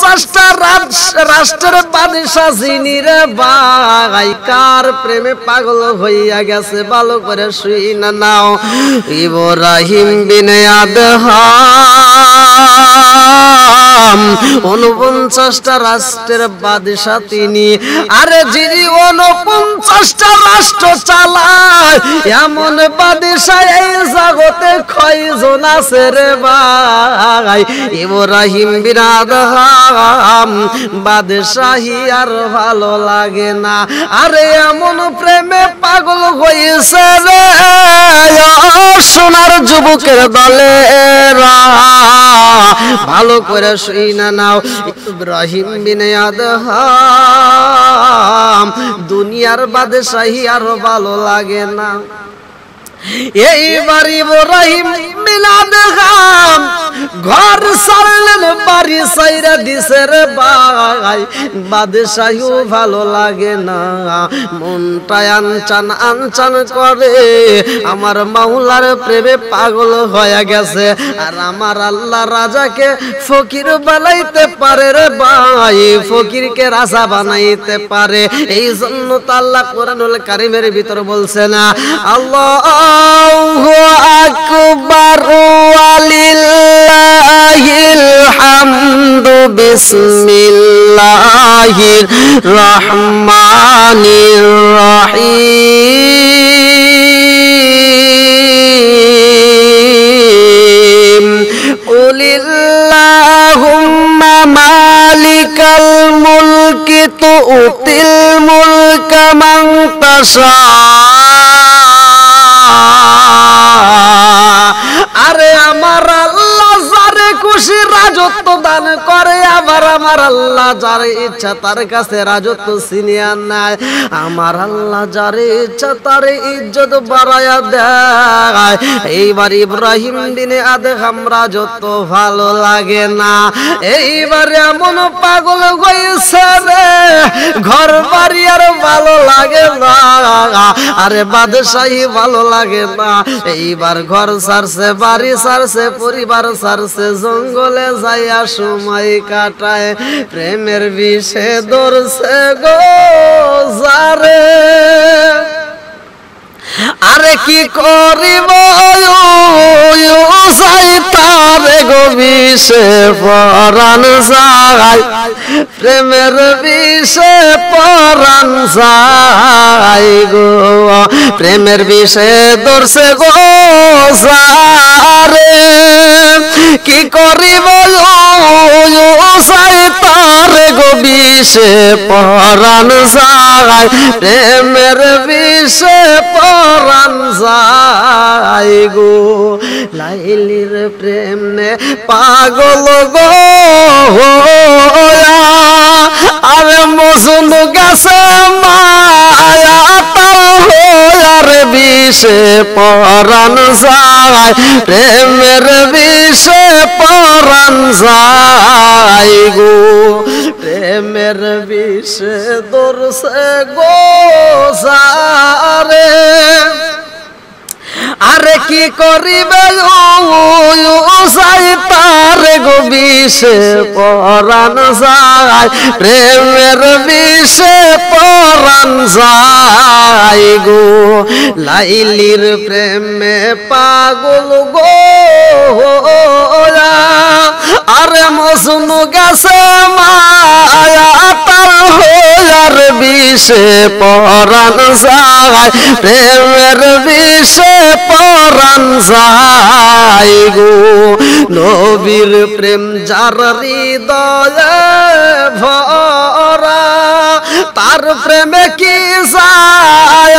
50টা রাষ্ট্রের বাদশা যিনি রে ভাই, কার প্রেমে পাগল হইয়া গেছে ভালো করে শুই না নাও। ইব্রাহিম বিনে আদহাম 49টা রাষ্ট্রের বাদশা তিনি। আরে যিনি 49টা রাষ্ট্র চালায় এমন বাদশা এই জগতে কয়জন আছে রে ভাই? ইব্রাহিম বিন আদহাম বাদশাহী আর ভালো লাগে না। আরে এমন প্রেমে পাগল হয়েছে রে সোনার যুবকের দলেরা, ভালো করে শুই না নাও। ইব্রাহিম বিন আদহাম দুনিয়ার বাদশাহী আর ভালো লাগে না। এইবার ইব্রাহিম বিন আদহাম ঘর ছাড়লেন, বাড়ি ছাইরা দিছে রে ভাই, বাদশাহীও ভালো লাগে না। মনটা আনচান আনচান করে, আমার মাওলার প্রেমে পাগল হয়ে গেছে। আর আমার আল্লাহ রাজাকে ফকির বানাইতে পারে রে ভাই, ফকিরকে রাজা বানাইতে পারে। এই জন্য তো আল্লাহ কোরআনুল কারীমের ভিতর বলছে না, আল্লাহু আকবার ওয়ালিল্লাহিল হামদু বিসমিল্লাহির রহমানির রহিম। কুলিল্লাহুম্মা মালিকাল মুলকি তুতিল মুলকা মান তাশা। আরে আমার আল্লাহ যারে খুশি রাজত্ব দান করে, আবার আমার আল্লাহ যারে ইচ্ছা তার কাছে রাজত্ব ছিনিয়ে নেয়। আমার আল্লাহ যারে ইচ্ছা তারে ইজ্জত বাড়ায়া দেয়। এইবার ইব্রাহিম বিনে আদহাম রাজত্ব ভালো লাগে না। এইবার এমন পাগল হয়েছে রে, ঘর বাড়ি আর ভালো লাগে না, আরে বাদশাহী ভালো লাগে না। এইবার ঘর ছাড়ছে, বাড়ি ছাড়ছে, পরিবার ছাড়ছে, জঙ্গলে যাইয়া সময় কাটায়। প্রেমের বিষে ধরছে গো যারে, আরে কি করিব তারে গো বিষে পরাণ যায়, প্রেমের বিষে পরাণ যায় গো, প্রেমের বিষে ধরছে গো যারে। কি করিব তারে গো বিষে পরাণ যায়, প্রেমের বিষে পরাণ যায় গো। লাইলির প্রেমে পাগল গো আরে মজনু গেছে মায়া তার বিষে পরাণ যায়, প্রেমের বিষে পরাণ যায় গো, প্রেমের বিষে ধরছে গো যারে। আরে কি করিবে তারে গো বিষে পরাণ যায়, প্রেমের বিষে পরাণ যায় গো। লাইলির প্রেমে পাগল গো আরে মজনু গেছে মায়া তার হইয়ার বিষে পরাণ যায়, প্রেমের বিষে পরাণ যায় গো। নবীর প্রেম যার হৃদয়ে ভরা, তার প্রেমে কি যায়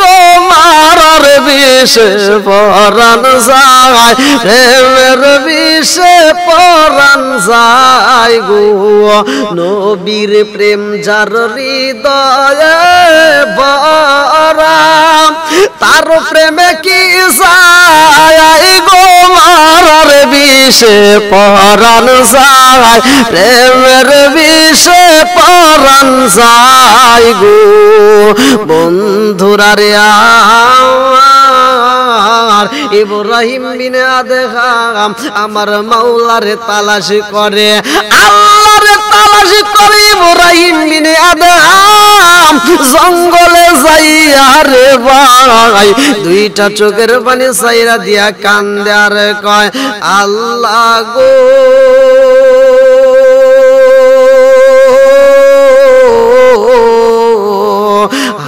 গো মারার বিষে পরাণ যায়, প্রেমের বিষে পরাণ যায় গো। নবীর প্রেম যার হৃদয়ে ভরা, তার প্রেমে কি যায় গো মারার বিষে পরাণ যায়, প্রেমের বিষে পরাণ যায় গো। বন্ধুরা রে ইব্রাহিম বিনে আদহাম আমার মাওলারে তালাশ করে, আল্লাহ আল্লাহরে তালাশ করে ইব্রাহিম বিন আদহাম জঙ্গলে যাইয়া রে ভাই দুইটা চোখের পানি ছাইরা দিয়া কান্দে আর কয় আল্লাহ গো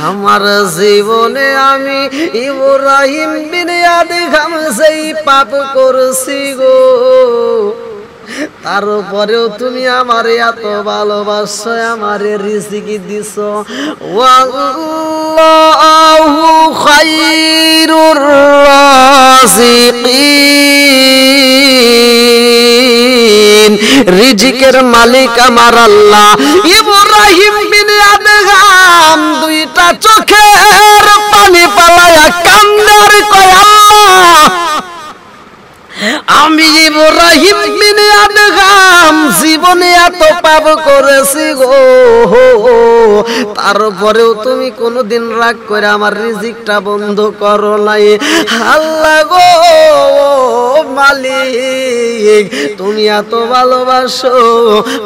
আমার জীবনে আমি ইব্রাহিম বিন আদহাম সেই পাপ করছি গো তারপরেও তুমি আমারে এত ভালোবাসো আমারে রিজিক দিছো ওয়াল্লাহু খায়রুর রাযিকিন রিজিকের মালিক আমার আল্লাহ ইব্রাহিম বিন আদহাম দুইটা চোখের পানি পালায়া কান্দার কয় আল্লাহ আমি ইব্রাহিম বিন আদহাম জীবনে এত পাপ করেছি গো তারপরেও তুমি কোনদিন রাগ করে আমার রিজিকটা বন্ধ করো নাই আল্লাহ গো মালিক তুমি এত ভালোবাসো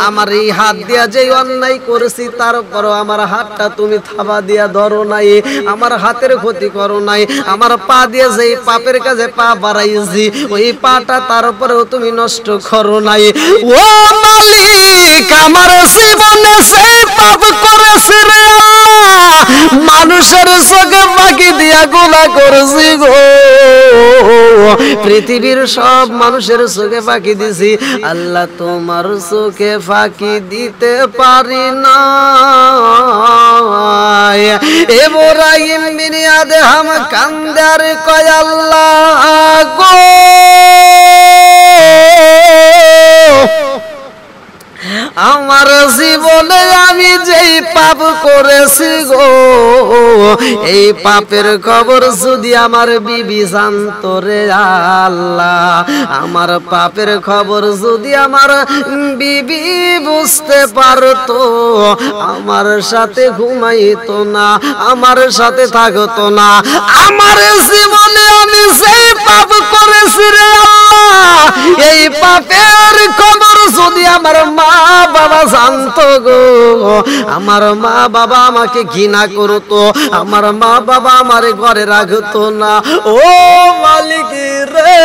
আমার এই হাত দিয়া যে অন্যায় করেছি তারপরও আমার হাতটা তুমি থাবা দিয়া ধরো নাই আমার হাতের ক্ষতি করো নাই আমার পা দিয়ে যে পাপের কাজে পা বাড়াইছি ওই পাটা তারপরেও তুমি নষ্ট করো নাই ও মালিক আমার জীবনে সেই পাপ করেছি রে আল্লাহ মানুষের চোখে ফাঁকি দিয়া গুনাহ করেছি গো পৃথিবীর সব মানুষের চোখে ফাঁকি দিছি আল্লাহ তোমার চোখে ফাঁকি দিতে পারি না ইব্রাহিম বিন আদহাম কান্দার কয় আল্লাহ গো আমার জীবনে আমি যেই পাপ করেছি গো এই পাপের খবর যদি আমার বিবি জানতো রে আল্লাহ আমার পাপের খবর যদি আমার বিবি বুঝতে পারতো আমার সাথে ঘুমাইতো না আমার সাথে থাকতো না আমার জীবনে আমি যেই পাপ করেছি রে আল্লাহ এই পাপের খবর যদি আমার মা বাবা জানতো গো আমার মা বাবা আমাকে ঘৃণা করতো আমার মা বাবা আমারে ঘরে রাখতো না ও মালিক রে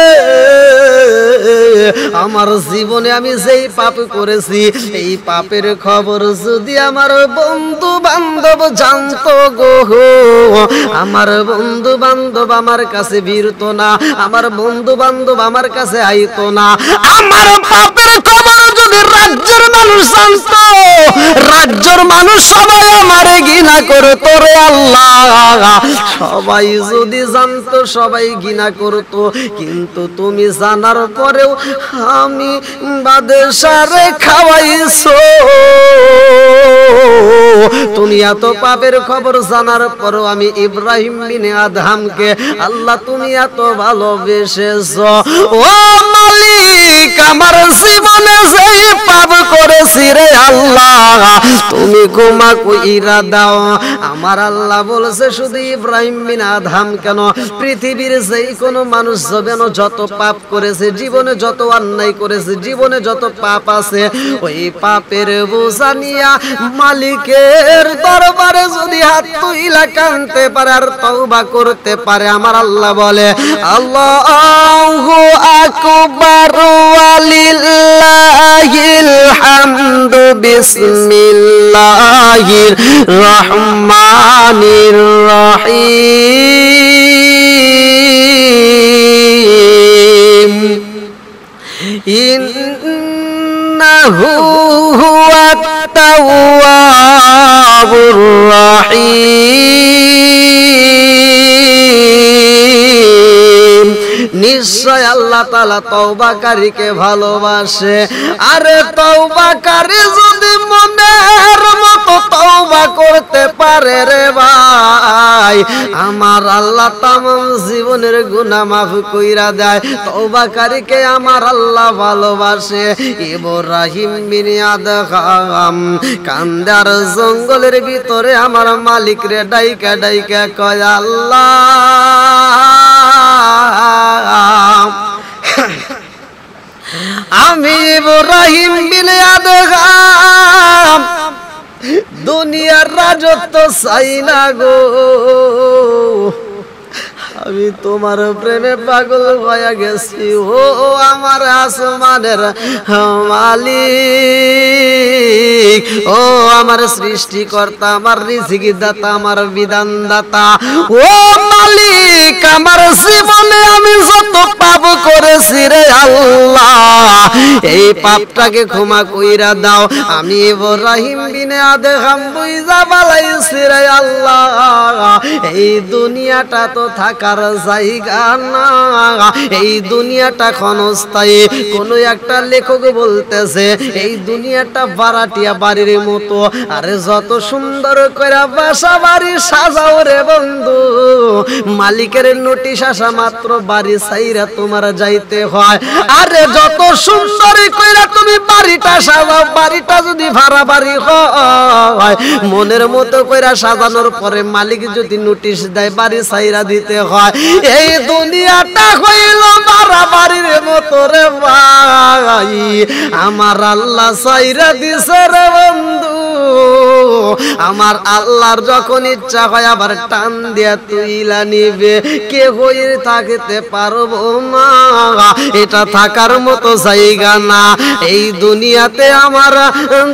আমার জীবনে আমি যেই পাপ করেছি এই পাপের খবর যদি আমার বন্ধু বান্ধব জানতো গো আমার বন্ধু বান্ধব আমার কাছে ভিড়তো না আমার বন্ধু বান্ধব আমার কাছে আইতো না আমার পাপের খবর যদি রাজ্যের মানুষ জানতো রাজ্যের মানুষ সবাই আমারে ঘৃণা করতো রে আল্লাহ সবাই যদি জানতো সবাই ঘৃণা করতো কিন্তু তুমি জানার পরেও আমি বাদশারে খাওয়াইছো তুমি এত পাপের খবর জানার পরেও আমি ইব্রাহিম বিন আদহামকে আল্লাহ তুমি এত ভালোবেসেছো ও মালিক আমার জীবনে যেই পাপ করেছি রে আল্লাহ তুমি ক্ষমা কইরা দাও আমার আল্লাহ বলেছে শুধু ইব্রাহিম বিন আদহাম কেন পৃথিবীর যেই কোনো মানুষ যেন যত পাপ করেছে জীবনে যত অন্যায় করেছে জীবনে যত পাপ আছে ওই পাপের বোঝা নিয়া মালিকের দরবারে যদি হাত তুইলা কাঁদতে পারে আর তওবা করতে পারে আমার আল্লাহ বলে আল্লাহু আকবার ওয়ালিল্লাহিল হামদু বিসমিল্লাহির রহমানির রহিম ইন্নাহু হুয়াত তাওয়াবুর রহিম নিশ্চয় আল্লাহ তাআলা তওবাকারীকে ভালোবাসে আরে তওবাকারী যদি মনের মতো তওবা করতে পারে রে ভাই আমার আল্লাহ তামাম জীবনের গুনাহ মাফ কইরা দেয় তওবাকারীকে আমার আল্লাহ ভালোবাসে ইব্রাহিম বিন আদহাম কান্দার জঙ্গলের ভিতরে আমার মালিক রে ডাইকা ডাইকা কয় আল্লাহ আমি ইব্রাহিম বিন আদহাম রাজত্ব চাই না গো, আমি তোমার প্রেমে পাগল হয়ে গেছি। ও আমার আসমানের মালিক, ও আমার সৃষ্টিকর্তা, আমার রিজিক দাতা, আমার বিধান দাতা, ও মালিক, আমার জীবনে আমি যত পাপ করেছি রে আল্লাহ, এই পাপটাকে ক্ষমা কইরা দাও। আমি ইব্রাহিম বিনে আদম বুইজা বালাইছি রে আল্লাহ, এই দুনিয়াটা তো থাকার জায়গা না, এই দুনিয়াটা ক্ষণস্থায়ী। কোন একটা লেখক বলতেছে এই দুনিয়াটা ভাড়াটিয়া বাড়ির মতো, আরে যত সুন্দর করে বাসা বাড়ি সাজাও রে বন্ধু, মালিকের নোটিশ আসা মাত্র বাড়ি ছাইরা তোমার যাইতে হয়। আরে যত সুন্দর করে তুমি বাড়িটা সাজাও, বাড়িটা যদি ভাড়া বাড়ি হয়, মনের মতো করে সাজানোর পরে মালিক যদি নোটিশ দেয় বাড়ি ছাইরা দিতে হয়। এই দুনিয়াটা হইল ভাড়া বাড়ির মতো রে ভাই, আমার আল্লাহ ছাইরা দিছে রে বন্ধু। আমার আল্লাহর যখন ইচ্ছা হয় আবার টান দিয়া তুইলা নিবে, কে হয়ে থাকতে পারবো না, এটা থাকার মতো জায়গা না। এই দুনিয়াতে আমার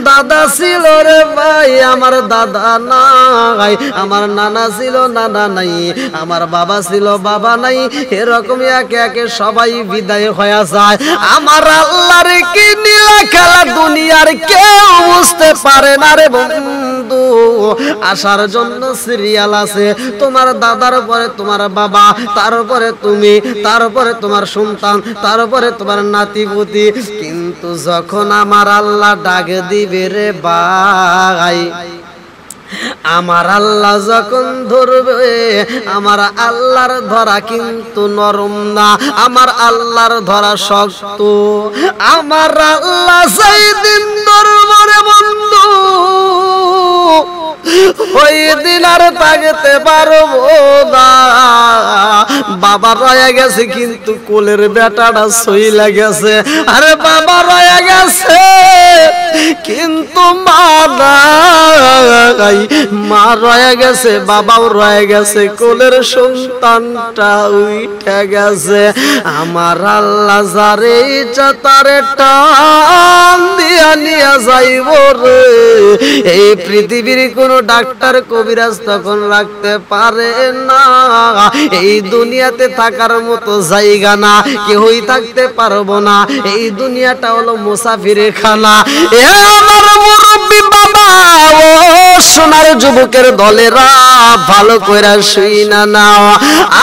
দাদা ছিল রে ভাই, আমার দাদা নাই, আমার নানা ছিল নানা নাই, আমার বাবা ছিল বাবা নাই, এরকম একে একে সবাই বিদায় হয়ে যায়। আমার আল্লাহর কি নীলা খেলা দুনিয়ার কেউ বুঝতে পারে না রে বন্ধু। আসার জন্য সিরিয়াল আছে, তোমার দাদার পরে তোমার বাবা, তারপরে তুমি, তারপরে তোমার সন্তান, তারপরে তোমার নাতিপুতি। কিন্তু যখন আমার আল্লাহ ডাক দিবে রে ভাই, আমার আল্লাহ যখন ধরবে, আমার আল্লাহর ধরা কিন্তু নরম না, আমার আল্লাহর ধরা শক্ত। আমার আল্লাহ সেই দিন ধরবে রে বন্ধু, ওই দিন আর থাকতে পারবো না। বাবা রয়ে গেছে কিন্তু কোলের বেটাটা সইলা গেছে, আরে বাবা রয়ে গেছে কিন্তু মা নাই, মা রয়ে গেছে, বাবাও রয়ে গেছে, কোলের সন্তানটা উঠে গেছে। আমার আল্লাহ যারে ইচ্ছা তারে টান দিয়া নিয়ে যাইব রে। এই পৃথিবীর কোন ডাক্তার কবিরাজ তখন রাখতে পারে না, এই দুনিয়াতে থাকার মতো জায়গা না, কেউই থাকতে পারবো না। এই দুনিয়াটা হলো মুসাফিরের খানা। এ আমার মুরব্বি বাবা, ও সোনার যুবকের দলেরা, ভালো করে শুই না নাও।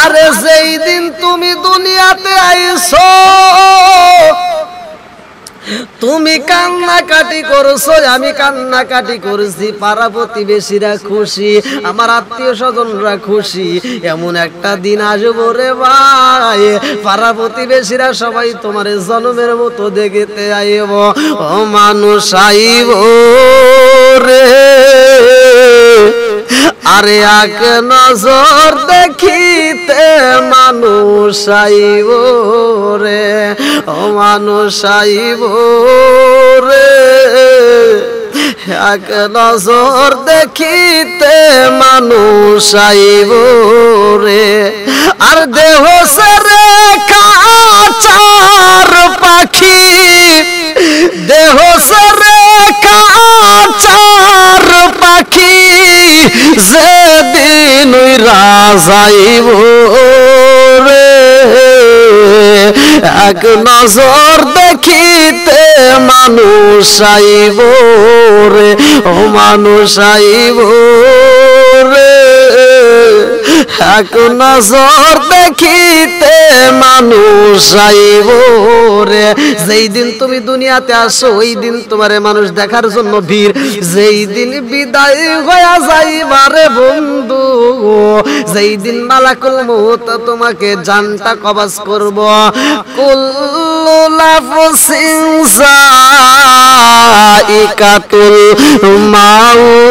আরে যেই দিন তুমি দুনিয়াতে আইছো, তুমি কান্নাকাটি করছো, আমি কান্নাকাটি করছি, পাড়া প্রতিবেশীরা খুশি, আমার আত্মীয় স্বজনরা খুশি। এমন একটা দিন আসবো রে ভাই, পাড়া প্রতিবেশীরা সবাই তোমার জন্মের মতো দেখতে আইব। ও মানুষ আইব রে, আরে এক নজর দেখিতে মানুষ আইব রে, ও মানুষ আইব রে, এক নজর দেখিতে মানুষ আইব রে। আর দেহ সরে কাচার পাখি, দেহ সরে কাচার পাখি, যেদিন রাজাইব রে, এক নজর দেখিতে মানুষ আইব রে, ও মানুষ আইব রে, এক নজর দেখিতে মানুষ আইব রে। যেই দিন তুমি দুনিয়াতে আসো ওই দিন তোমারে মানুষ দেখার জন্য ভিড়, যেই দিন বিদায় হয়ে যাইবারে বন্ধু, যেই দিন মালাকুল মউত তোমাকে জানটা কবজ করব। কুল্লু নাফসিন যায়িকাতুল মাউত,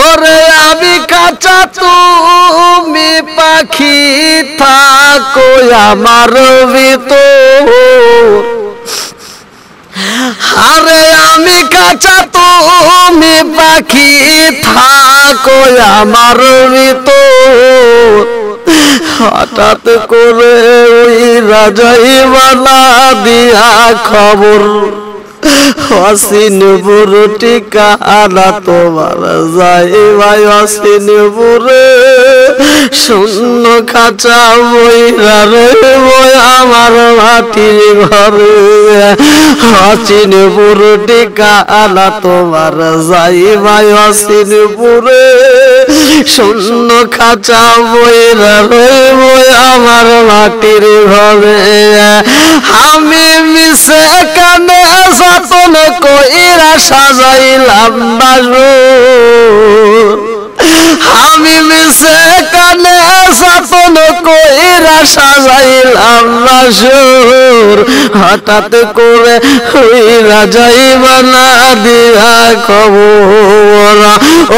ওরে আমি কাঁচা তুমি পাখি, থাকো আমার ভিতর, আরে আমি কাঁচা তুমি পাখি থাকো আমার ভিতর হঠাৎ করে ওই রাজাই বালা দিয়া খবর অসীন বুড়ো ঠিকানা তোমার যাই ভাই অসীন বুড়ে শূন্য খাঁচা বইরা রে বই আমার মাটির ঘরে অসীন বুড়ো ঠিকানা তোমার যাই ভাই অসীন বুড়ে শূন্য খাঁচা বইরা রে বই আমার মাটির ঘরে আমি মিশে কানে যতন কইরা সাজাইলাম বাসর আমি মিশে কানে যতন কইরা সাজাইলাম বাসর হঠাৎ করে হইরা যাইবা না দিয়া খবর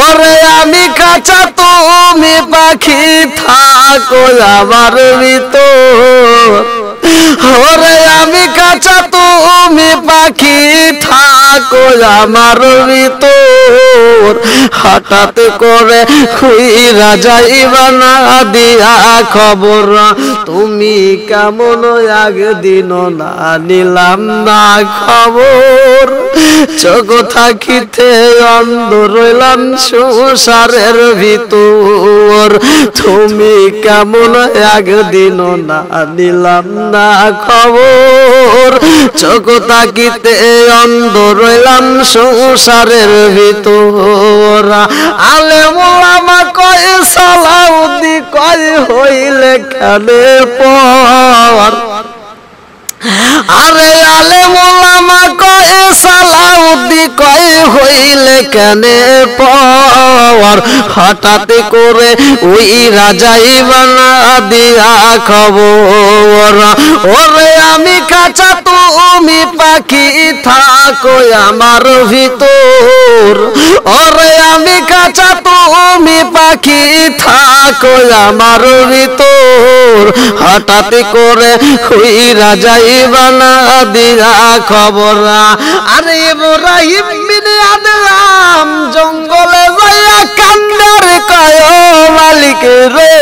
ওরে আমি কাঁচা তুমি পাখি থাকো আমার ভিতর ওরে আমি কাঁচা তুমি পাখি থাকো আমার ভিতর হঠাৎ করে হইরা যাইবা না দিয়া খবর তুমি কেমন একদিন না নিলাম না খবর চোখ থাকিতে অন্ধ রইলাম সংসারের ভিতর তুমি কেমন একদিন না নিলাম না খবর চোখ থাকিতে অন্ধ রইলাম সংসারের ভিতর আলেম ওলামা কয় সালাউদ্দি কয় হইলে কানে পর আরে আলেম ওলামা কয় সালাউদ্দি কয় হইলে কানে পর হঠাৎ করে ওই রাজাই বানা দিয়া খবর ওরে আমি কাঁচা তুমি পাখি থাকো আমার ভিতর ওরে আমি কাঁচা তুমি পাখি থাকো আমার ভিতর হঠাৎ করে হইরা যাইবা না দিয়া খবর আরে ইব্রাহিম বিন আদম জঙ্গলে যাইয়া কান্দার কয় মালিক রে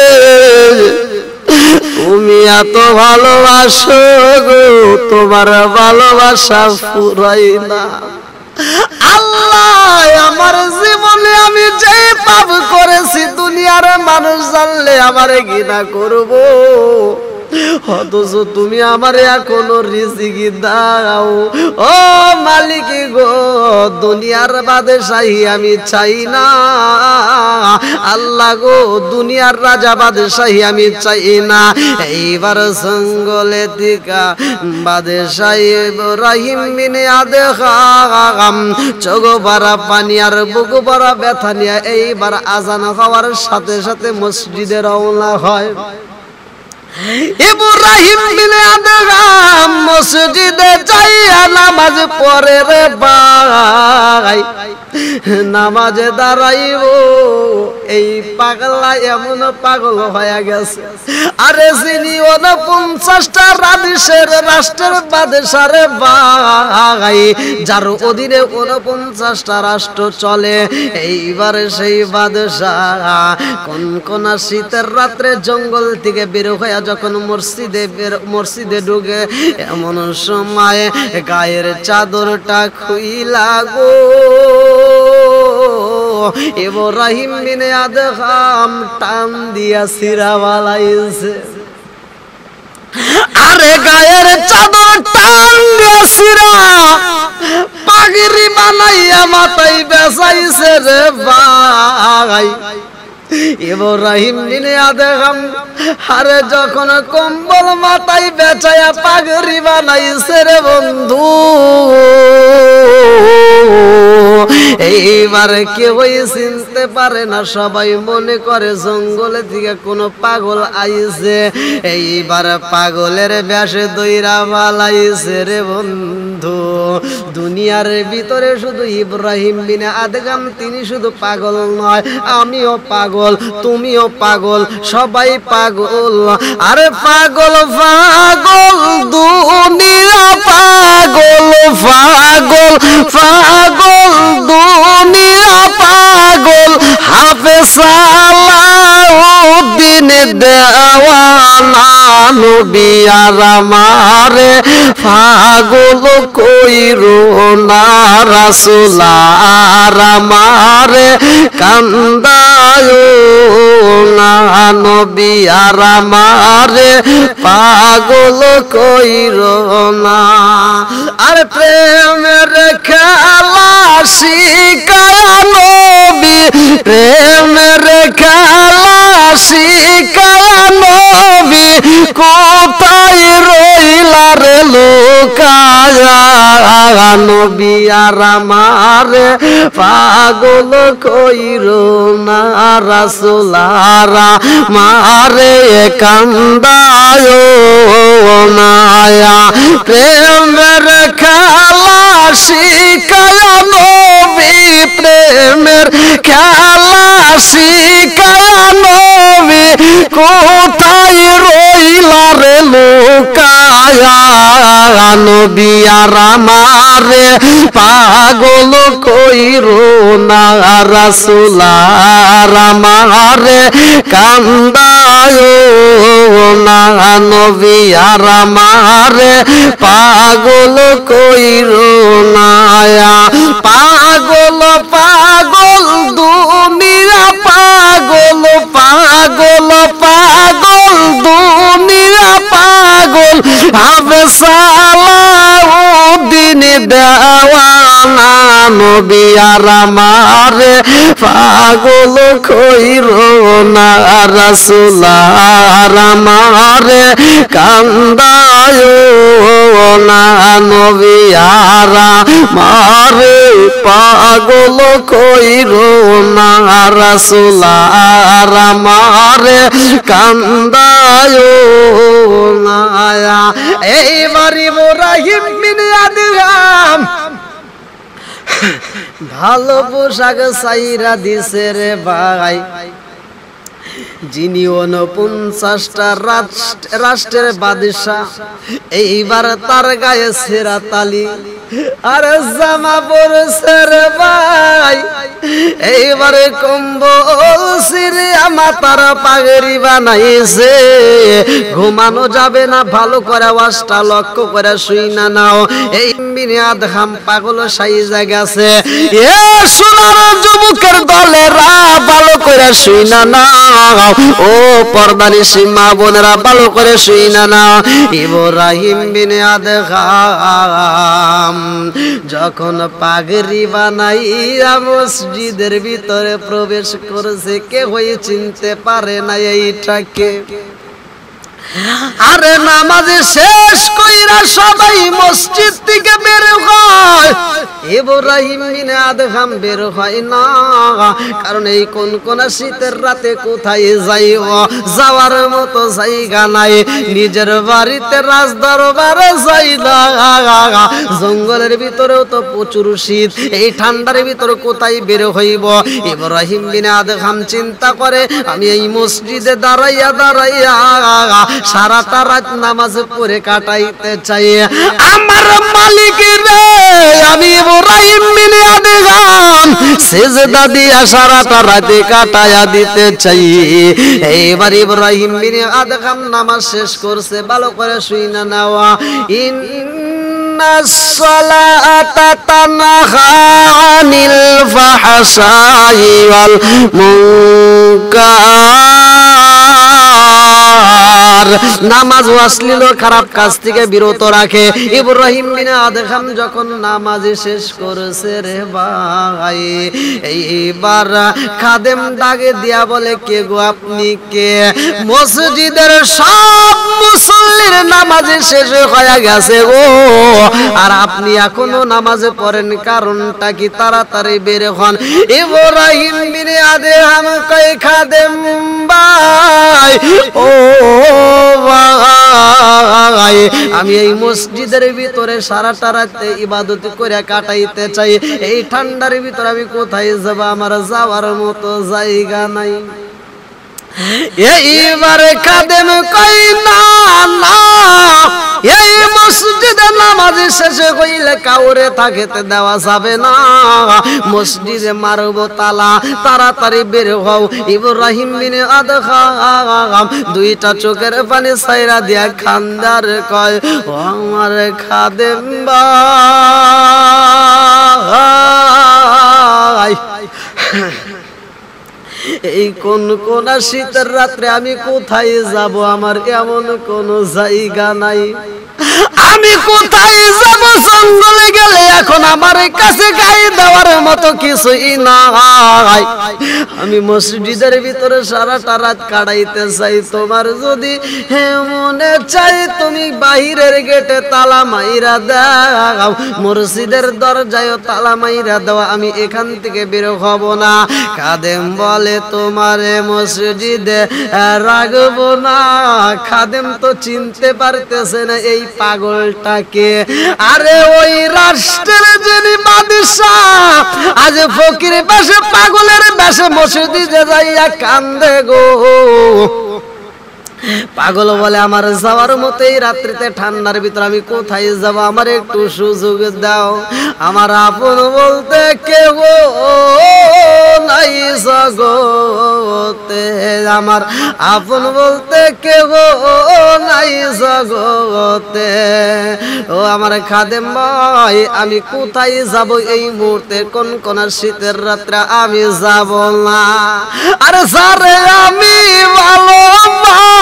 তুমি এত ভালোবাসো গো তোমার ভালোবাসা ফুরাই না আল্লাহ আমার জীবনে আমি যে পাপ করেছি দুনিয়ার মানুষ জানলে আমারে ঘৃণা করবো অথচ তুমি আমারে এখনো রিজিক দাও ও মালিক গো দুনিয়ার বাদশাহী আমি চাই না আল্লাহ গো দুনিয়ার রাজা বাদশাহী আমি চাই না এইবার জঙ্গলে থেকে বাদশাহ ইব্রাহিম বিন আদম চোখ ভরা পানি আর বুক ভরা ব্যথা নিয়ে এইবার আজান হওয়ার সাথে সাথে মসজিদে রওনা হয় ইব্রাহিম বিন আদম মসজিদে যাইয়া নামাজ পড়ে রে ভাই নামাজে দাঁড়াইবো এই পাগলা এমন পাগল হয়ে গেছে আরে যিনি 49টা রাষ্ট্রের বাদশা রে ভাই যার অধীনে 49টা রাষ্ট্র চলে এইবার সেই বাদশা কোন শীতের রাত্রে জঙ্গল থেকে বের হয়ে যখন মসজিদে ঢুকে এমন সময় গায়ের চাদরটা খুইলা গো ইব্রাহিম বিন আদম টান দিয়া সিরা বালাইছে আরে গায়ের চাদর টান দিয়া সিরা পাগড়ি বানাইয়া মাথায় বেচাইছে রে ভাই ইব্রাহিম বিন আদম আরে যখন কম্বল মাথায় বেচায়া পাগড়ি বানাইছে রে বন্ধু এইবার কেউ চিনতে পারে না সবাই মনে করে জঙ্গলে থেকে কোনো পাগল আইছে এইবার পাগলের বেশে দইরা বালাইছে রে বন্ধু দুনিয়ার ভিতরে শুধু ইব্রাহিম বিন আদম তিনি শুধু পাগল নয় আমিও পাগল তুমিও পাগল সবাই পাগল আরে পাগল পাগল দুনিয়া পাগল পাগল নবী আর আমারে পাগল কইরো না রাসূল আর আমারে কান্দায়ো না নবী আর আমারে পাগল কইরো না আর প্রেমের খেলা শিখায়া নবী প্রেমের খেলা শিখায়া নবী কোথায় রইলা রে লুকায়া নবী আর আমারে পাগল কইরো না রাসূল আর আমারে কান্দায়ো না প্রেমের খেলা শিখায়া নবী প্রেমের খেলা শিখায়া নবী কোথায় রইলা রে লুকায়া নবী আর আমারে পাগল কইরো না রাসূল আর আমারে কান্দায়ো না নবী আর আমারে পাগল কইরো না পাগল পাগল দুনিয়া পাগল পাগল পাগল দুনিয়া পাগল হবে সালাউদ্দিন দেওয়ানা নবী আর আমারে পাগল কইরো না রাসূল আর আমারে কান্দায়ো না নবী আর আমারে পাগল কইরো না রাসূল আর আমারে কান্দায়ো না এইবার ইব্রাহিম বিন আদহাম ভালো পোশাক চাইরা দিছে রে ভাই যিনি 49টা রাষ্ট্রের বাদশাহ এইবার তার গায়ে ছেঁড়া তালি আর জামা পরছে রে ভাই এইবারে কম্বল সিরিয়া মাথার পাগড়ি বানাইছে ঘুমানো যাবে না ভালো করে ওয়াজটা লক্ষ্য করে শুই না নাও এই বিনে আদহাম পাগল সাইজা গেছে এ সোনার যুবকের দলেরা ভালো করে শুই না নাও ও পর্দানি সীমা বোনেরা ভালো করে শুই না নাও ইব্রাহিম বিনে আদহাম যখন পাগড়ি বানাইয়া মসজিদের ভিতরে প্রবেশ করেছে কেউ চিনতে পারে না এইটাকে আরে নামাজ শেষ কইরা সবাই মসজিদ থেকে বের হয় ইব্রাহিম বিন আদহাম বের হয় না কারণ এই কোন শীতের রাতে কোথায় যাইব যাওয়ার মতো জায়গা নাই নিজের বাড়িতে রাজ দরবারে যাই না জঙ্গলের ভিতরেও তো প্রচুর শীত এই ঠান্ডার ভিতরে কোথায় বের হইব ইব্রাহিম বিন আদহাম চিন্তা করে আমি এই মসজিদে দাঁড়াইয়া দাঁড়াইয়া সারাটা রাত নামাজ পড়ে কাটাইতে চাই আমার মালিক রে আমি ইব্রাহিম বিন আদহাম সিজদা দিয়া সারাটা রাত কাটায়া দিতে চাই এইবার ইব্রাহিম বিন আদহাম নামাজ শেষ করছে ভালো করে শুই না নেওয়া الصلاة تنهى عن الفحشاء والمنكر নামাজ অশ্লীল খারাপ কাজ থেকে বিরত রাখে ইব্রাহিম বিন আদহাম যখন নামাজ শেষ করেছে রে ভাই এইবার খাদেম ডাকে দিয়া বলে কে গো আপনি কে মসজিদের সব মুসল্লির নামাজ শেষ হয়ে গেছে গো আর আপনি এখনো নামাজে পড়েন কারণটা কি তাড়াতাড়ি বের হন ইব্রাহিম বিন আদহাম কই খাদেম ভাই ও ভাই আমি এই মসজিদের ভিতরে সারাটা রাত ইবাদত করে কাটাইতে চাই এই ঠান্ডার ভিতরে আমি কোথায় যাব আমার যাওয়ার মতো জায়গা নাই এইবারে খাদেম কই না না এই মসজিদে নামাজ শেষে হইলে কাউরে থাকিতে দেওয়া যাবে না, মসজিদে মারব তালা, তাড়াতাড়ি বের হও। ইব্রাহিম বিন আদহাম দুইটা চোখের পানি ছাইরা দিয়া খান্দার কয়, ও আমার খাদেম ভাই, এই কোন শীতের রাত্রে আমি কোথায় যাব? আমার এমন কোন জায়গা নাই, আমি কোথায় যাব? জঙ্গলে গেলে এখন আমার কাছে গায়ে দেওয়ার মতো কিছুই নাই। আমি মসজিদের ভিতরে সারাটা রাত কাটাইতে চাই, তোমার যদি মনে চাই তুমি বাহিরের গেটে তালা মাইরা দাও, মসজিদের দরজায় তালা মাইরা দাও, আমি এখান থেকে বের হব না। খাদেম বলে, তোমারে মসজিদে রাখবো না। খাদেম তো চিনতে পারতেছে না এই পাগলটাকে। আরে ওই রাষ্ট্রের যিনি বাদশাহ, আজ ফকির বেশে পাগলের বেশে মসজিদে যাইয়া কান্দে গো। পাগল বলে, আমার যাওয়ার মতো এই রাত্রিতে ঠান্ডার ভিতরে আমি কোথায় যাব? আমার একটু সুযোগ দাও। আমার আপন বলতে কেউ নাই জগতে, আমার আপন বলতে কেউ নাই জগতে। ও আমার খাদেম ভাই, আমি কোথায় যাব এই মুহূর্তে? কোন শীতের রাত্রে আমি যাব না। আরে সারে আমি ভালোবাসি,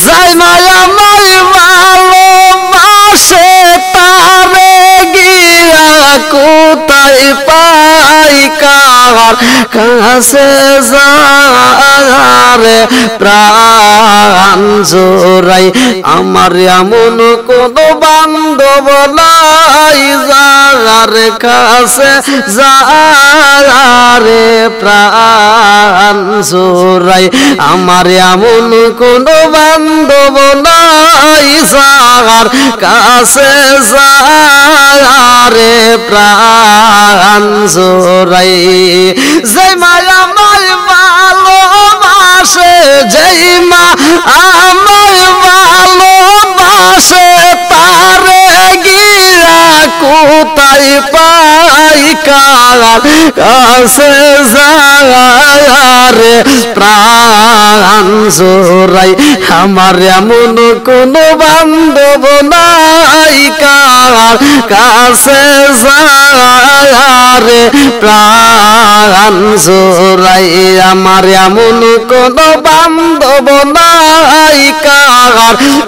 যাই মায়া মাই ভালোবাসে, তারে গিয়া কোথায় পাই? কার কাছে যারে প্রাণ জোড়াই? আমার এমন কোন বান্ধব নাই, যার কাছে যারে প্রাণ জোড়াই? আমার এমন কোন বান্ধব নাই, যার কাছে যারে প্রাণ জোড়াই? যে মায়া আমায় ভালোবাসে, যেই মা আমায় ভালোবাসে, তারে গিয়া কোথায় পাই? কার কাছে যারে প্রাণ জোড়াই? আমার এমন কোন বান্ধব নাই, কার কাছে যারে প্রাণ জোড়াই? আমার এমন কোন বান্ধব নাই, কার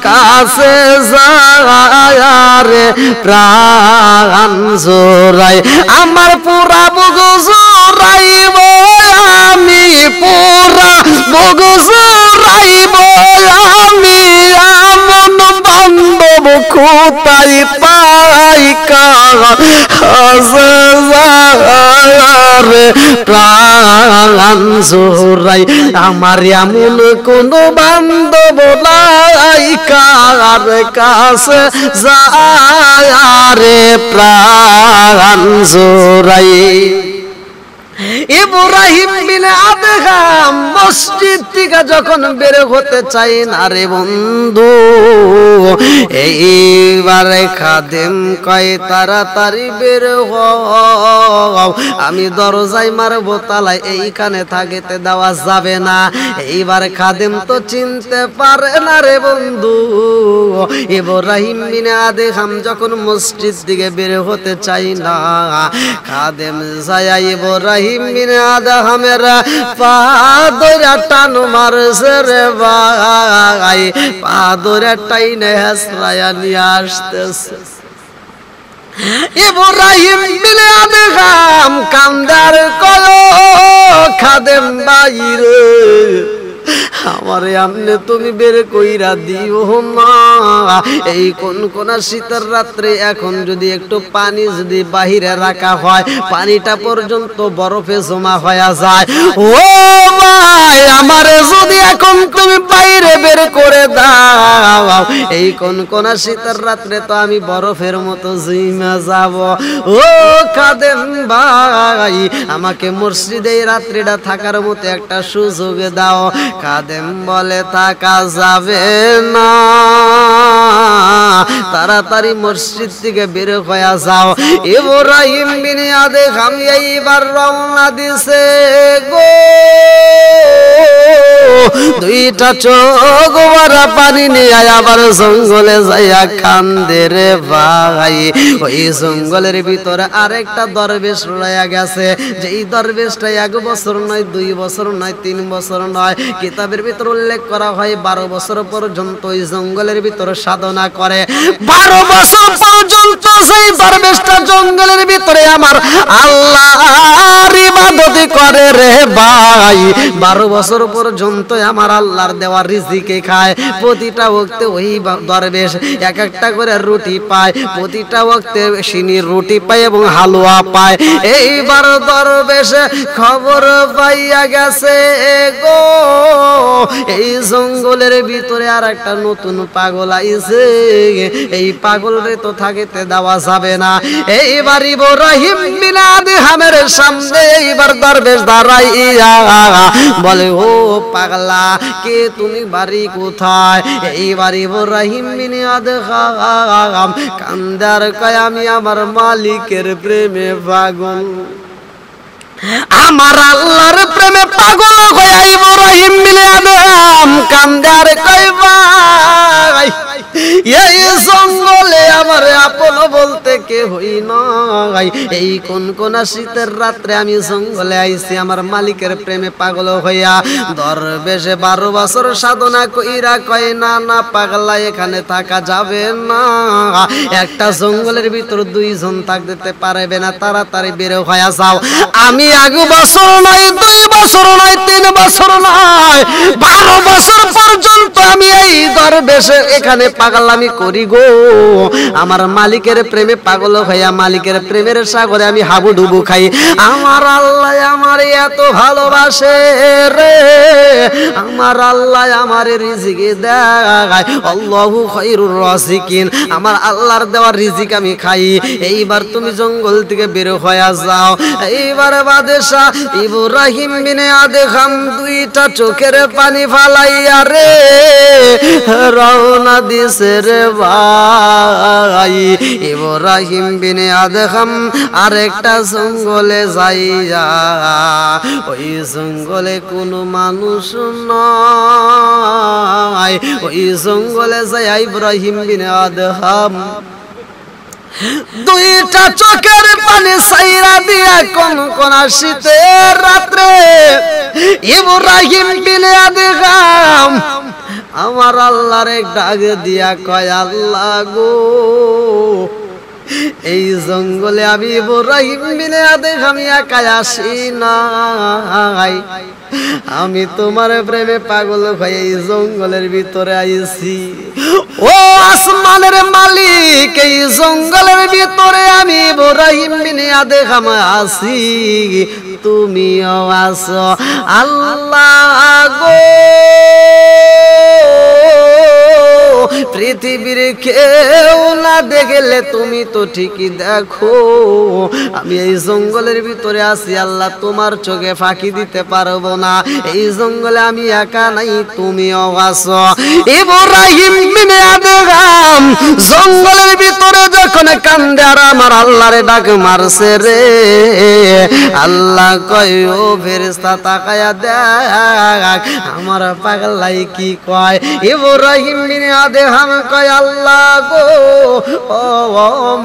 কাছে যারে প্রাণ জোড়াই? আমার পুরা বুক জোড়াইব আমি, পুরা বুক জোড়াইব আমি, এমন বান্ধব কোথায় পাই? কার কাছে যারে প্রাণ জোড়াই? আমার এমন কোন বান্ধব নাই, কার কাছে যারে প্রাণ জোড়াই? ইব্রাহিম বিন আদহাম মসজিদ থেকে যখন বের হতে চাই না রে বন্ধু, এইবারে খাদেম কয় তাড়াতাড়ি বের হও, আমি দরজায় মারবো তালা, এইখানে থাকিতে দেওয়া যাবে না। এইবার খাদেম তো চিনতে পারে না রে বন্ধু। ইব্রাহিম বিন আদহাম যখন মসজিদ দিকে বের হতে চাই না, খাদেম যায় ইব্রাহিম বিন আদহামের পা ধরে টান মারছে রে ভাই, পা ধরে টাইনে হেসরায়া নিয়ে আসতেছে। ইব্রাহিম বিন আদহাম কান্দার কয়, খাদেম বাইরে আমার আমনে তুমি বের কইরা দিও না। এই কোন শীতের রাত্রে এখন যদি একটু পানি যদি বাহিরে রাখা হয়, পানিটা পর্যন্ত বরফে জমা হয়ে যায়। ও ভাই, আমারে যদি এখন তুমি বাইরে বের করে দাও, এই কোন শীতের রাত্রে তো আমি বরফের মতো জিমা যাব। ও খাদেম ভাই, আমাকে মসজিদে এই রাত্রিটা থাকার মতো একটা সুযোগ দাও। খাদেম বলে থাকা যাবে না, তার তাড়াতাড়ি মসজিদ থেকে বের হয়ে যাও। ইব্রাহিম বিন আদহাম এইবার রওনা দিছে গো, দুইটা চোখ ভরা পানি নিয়ে আবার জঙ্গলে যাইয়া কান্দে রে ভাই। ওই জঙ্গলের ভিতরে আরেকটা দরবেশ রয়ে গেছে, যেই দরবেশটা 1 বছর নয়, 2 বছর নয়, 3 বছর নয়, কিতাবের ভিতর উল্লেখ করা হয় 12 বছর পর্যন্ত ওই জঙ্গলের ভিতরে সাধনা করে। 12 বছর পর্যন্ত সেই দরবেশটা জঙ্গলের ভিতরে আমার আল্লাহর ইবাদত করে রে ভাই। 12 বছর পর্যন্ত আমার আল্লাহর দেওয়া রিজিকে খায়। প্রতিটা ওয়াক্তে ওই দরবেশ এক একটা করে রুটি পায়, প্রতিটা ওয়াক্তে সিনির রুটি পায় এবং হালুয়া পায়। এইবার দরবেশ খবর পাইয়া গেছে গো, এই জঙ্গলের ভিতরে আর একটা নতুন পাগল আইছে, এই পাগলরে তো থাকিতে দেওয়া যাবে না। এইবার ইব্রাহিম বিন আদহামের সামনে এইবার দরবেশ দাঁড়াইয়া বলে, ও পাগলা, কে তুমি, বাড়ি কোথায়? এইবার ইব্রাহিম বিন আদহাম কান্দার কয়, আমি আমার মালিকের প্রেমে পাগল, আমার আল্লাহর প্রেমে পাগল হয়ে ইব্রাহিম বিন আদহাম কান্দার কয়, ভাই এই জঙ্গলে আমার আপন বলতে কে হই নাই। এই কোন শীতের রাত্রে আমি জঙ্গলে আইছি আমার মালিকের প্রেমে পাগল হইয়া। দরবেশে 12 বছর সাধনা কইরা কয়, না না পাগলা, এখানে থাকা যাবে না, একটা জঙ্গলের ভিতর 2 জন থাকতে পারবে না, তাড়াতাড়ি বের হয়ে যাও। আমি 1 বছর নয়, 2 বছর নয়, 3 বছর নয়, 12 বছর পর্যন্ত আমি এই দরবেশে এখানে পাগলামি করি গো। আমার মালিকের প্রেমে পাগল হইয়া মালিকের প্রেমের সাগরে আমি হাবুডুবু খাই। আমার আল্লাহ আমার এত ভালোবাসে রে, আমার আল্লাহ আমার রিজিক দেয়, আল্লাহু খায়রুর রাজিকিন, আমার আল্লাহর দেওয়া রিজিক আমি খাই। এইবার তুমি জঙ্গল থেকে বের হয়ে যাও। এইবার বাদশা ইব্রাহিম বিন আদহাম 2টা চোখের পানি ফালাইয়া রে রওনা দিছে রে ভাই। ইব্রাহিম বিন আদহাম আরেকটা জঙ্গলে যাইয়া, ওই জঙ্গলে কোনো মানুষ নাই, ওই জঙ্গলে যাইয়া ইব্রাহিম বিন আদহাম 2টা চোখের পানি সাইরা দিয়া কোন শীতের রাত্রে ইব্রাহিম বিন আদহাম আমার আল্লাহর এক ডাক দিয়া কয়, আল্লাহ গো, এই জঙ্গলে আমি ইব্রাহিম বিন আদহাম একা আসি নাই, আমি তোমার প্রেমে পাগল হয়ে এই জঙ্গলের ভিতরে আইছি। ও আসমানের মালিক, এই জঙ্গলের ভিতরে আমি ইব্রাহিম বিন আদহাম আছি, তুমিও আছো। আল্লাহ গো, পৃথিবীর কেউ না দেখলে তুমি তো ঠিকই দেখো, আমি এই জঙ্গলের ভিতরে আছি, আল্লাহ তোমার চোখে ফাঁকি দিতে পারবো না। এই জঙ্গলে আমি একা নাই, তুমিও আছো। ইব্রাহিম বিন আদহাম জঙ্গলের ভিতরে যখন কান্দে আর আমার আল্লাহরে ডাক মারছে রে, আল্লাহ কয়, ও ফেরেশতা তাকায়া দেখ আমার পাগলাই কি কয়। ইব্রাহিম বিন আদহাম কয়, আল্লাহ গো, ও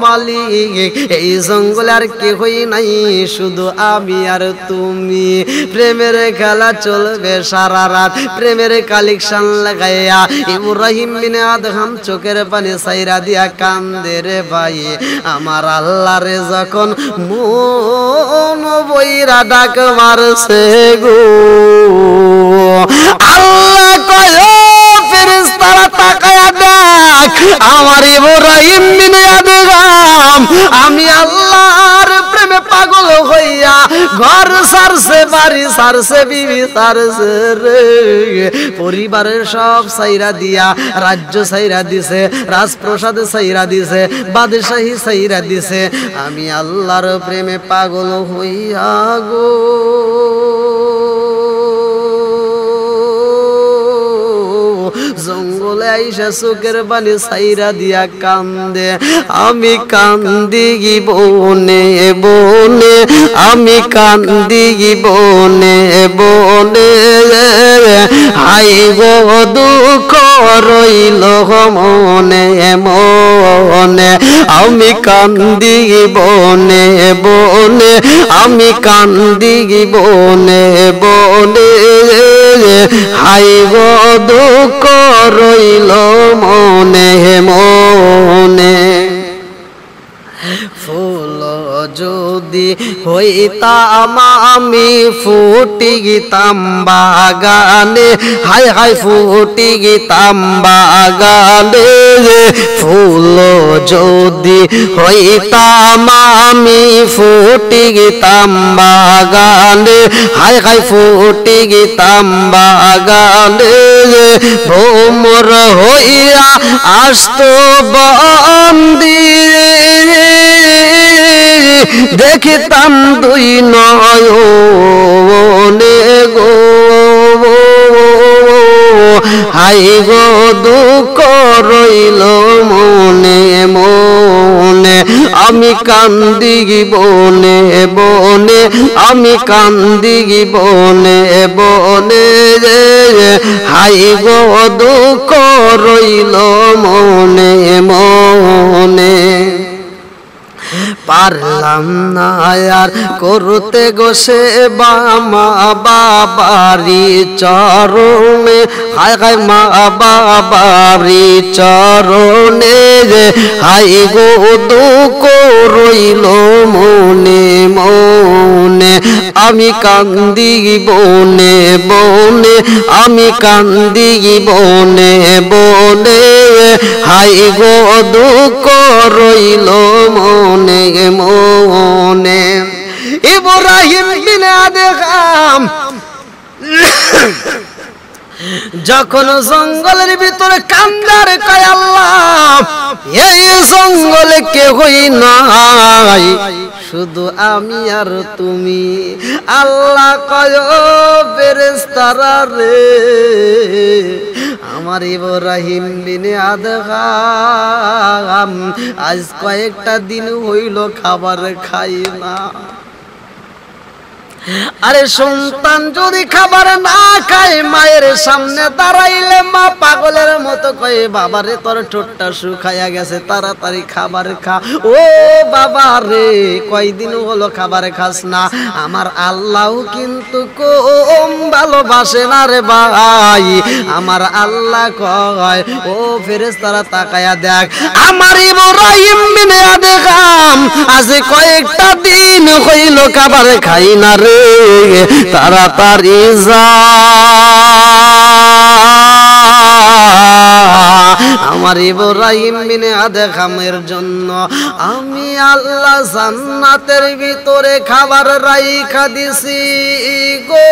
মালিক, এই জঙ্গলে আর কেহই নাই, শুধু আমি আর তুমি। প্রেমের খেলা চলবে সারা রাত, প্রেমের কালেকশন লাগাইয়া ইব্রাহিম বিন আদহাম চোখের পানি সাইরা দিয়া কান্দে রে ভাই। আমার আল্লাহরে যখন মন বইরা ডাক মারছে গো, আল্লাহ কয়, ফেরেশতারা তাকায়া দেখ আমার ইব্রাহিম বিন আদহাম আমি আল্লাহর প্রেমে পাগল হইয়া ঘর ছাড়ছে, বাড়ি ছাড়ছে, বিবি ছাড়ছে রে, পরিবারের সব সাইরা দিয়া, রাজ্য সাইরা দিছে, রাজপ্রসাদ সাইরা দিছে, বাদশাহী সাইরা দিছে, আমি আল্লাহর প্রেমে পাগল হইয়া গো জঙ্গলে আইসা চোখের পানি ছাইরা দিয়া কান্দে, আমি কান্দি বনে বনে, আমি কান্দি বনে বনে, হাই গো দুঃখ রইল মনে মনে, আমি কান্দি বনে বনে, আমি কান্দি বনে বনে, হাই গো দুঃখ রইল মনে মনে। ফুল যদি হইতাম আমি ফুটি গিতাম বাগানে, হাই হাই ফুটি গিতাম বাগানে, ফুল যদি হইতাম আমি ফুটি গিতাম বাগানে, হাই হাই ফুটি গিতাম বাগানে, ভোমর হইয়া আসতো বন্দি, দেখিতাম দুই নয়নে গো, হাই গো দুঃখ রইল মনে মনে, আমি কান্দি বনে বনে, আমি কান্দি বনে বনে, হাই গো দুঃখ রইল মনে মনে। পারলাম না আর করতে গো সেবা মা বাবারি চরণে, হায় হায় মা বাবারি চরণে, হাই গো দুঃখ রইল মনে মনে, আমি কান্দি বনে বনে, আমি কান্দি বনে বনে, হাই গো দুঃখ রইল মনে মনে। ইব্রাহিম বিন আদহাম যখন জঙ্গলের ভিতরে কান্দার কয় আল্লাহ এই জঙ্গলে কেহই নাই, শুধু আমি আর তুমি, আল্লাহ কয় ফেরেশতারা রে, আমার ইব্রাহিম বিন আদহাম আজ কয়েকটা দিন হইল খাবার খাই না। আরে সন্তান যদি খাবার না খায় মায়ের সামনে দাঁড়াইলে মা পাগলের মতো কয়ে বাবারে তোর ঠোঁটটা শুকাইয়া গেছে তাড়াতাড়ি খাবার খা। ও বাবা রে কয়দিন হলো খাবার খাস না। আমার আল্লাহ কিন্তু কম ভালোবাসে না রে ভাই। আমার আল্লাহ কয় ও ফেরেশতারা তাকায়া দেখ আমার ইব্রাহিম বিন আদহাম আজ কয়েকটা দিন হইল খাবার খাই না রে, তাড়াতাড়ি যা আমার ইব্রাহিম বিন আদহামের জন্য আমি আল্লাহ জান্নাতের ভিতরে খাবার রাইখা দিছি গো।